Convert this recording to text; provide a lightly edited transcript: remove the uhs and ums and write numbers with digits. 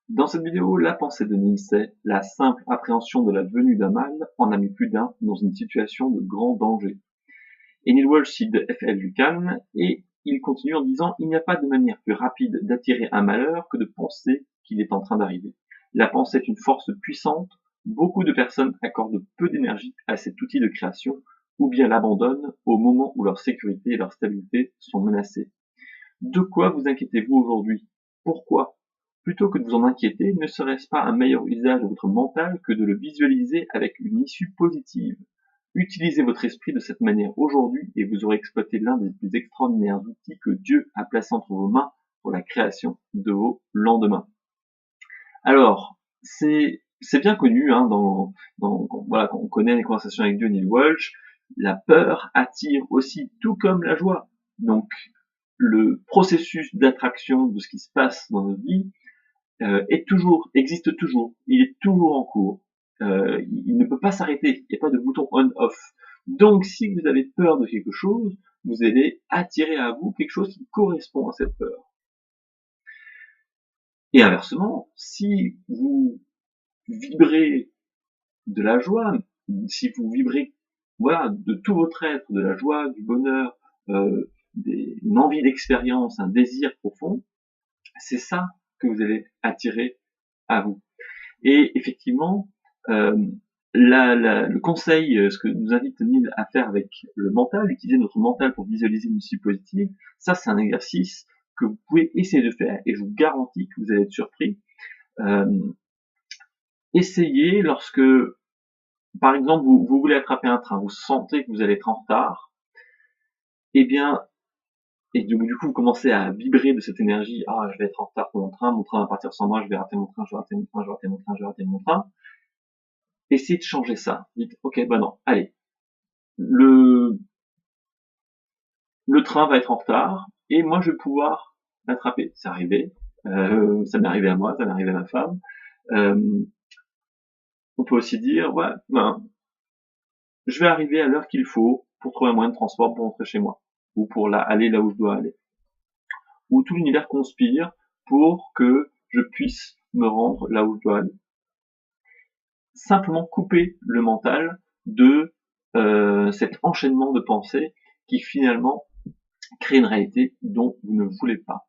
Dans cette vidéo, la pensée de Nimsey, la simple appréhension de la venue d'un mal, en a mis plus d'un dans une situation de grand danger. Et Neil Walsh cite de F.L. du calme, et il continue en disant « Il n'y a pas de manière plus rapide d'attirer un malheur que de penser qu'il est en train d'arriver. La pensée est une force puissante, beaucoup de personnes accordent peu d'énergie à cet outil de création, ou bien l'abandonnent au moment où leur sécurité et leur stabilité sont menacées. De quoi vous inquiétez-vous aujourd'hui? Pourquoi? Plutôt que de vous en inquiéter, ne serait-ce pas un meilleur usage de votre mental que de le visualiser avec une issue positive? Utilisez votre esprit de cette manière aujourd'hui et vous aurez exploité l'un des plus extraordinaires outils que Dieu a placé entre vos mains pour la création de vos lendemains. Alors, c'est bien connu, hein, voilà, quand on connaît les conversations avec Dieu, Neil Walsh, la peur attire aussi, tout comme la joie. Donc, le processus d'attraction de ce qui se passe dans notre vie existe toujours, il est toujours en cours. Il ne peut pas s'arrêter, il n'y a pas de bouton on-off. Donc, si vous avez peur de quelque chose, vous allez attirer à vous quelque chose qui correspond à cette peur. Et inversement, si vous vibrez de la joie, si vous vibrez, voilà, de tout votre être, de la joie, du bonheur, une envie d'expérience, un désir profond, c'est ça que vous allez attirer à vous. Et effectivement, le conseil, ce que nous invite Neil à faire avec le mental, utiliser notre mental pour visualiser une issue positive, ça c'est un exercice que vous pouvez essayer de faire et je vous garantis que vous allez être surpris. Essayez lorsque, par exemple, vous voulez attraper un train, vous sentez que vous allez être en retard, eh bien, et du coup, vous commencez à vibrer de cette énergie, ah, je vais être en retard pour mon train va partir sans moi, je vais rater mon train, je vais rater mon train, je vais rater mon train, je vais rater mon train. Essayez de changer ça. Dites, ok, bah non, allez, le, le train va être en retard, et moi je vais pouvoir l'attraper. C'est arrivé, ça m'est arrivé à moi, ça m'est arrivé à ma femme. Euh, on peut aussi dire, ouais, ben, je vais arriver à l'heure qu'il faut pour trouver un moyen de transport pour rentrer chez moi, ou pour aller là où je dois aller. Où tout l'univers conspire pour que je puisse me rendre là où je dois aller. Simplement couper le mental de cet enchaînement de pensées qui finalement crée une réalité dont vous ne voulez pas.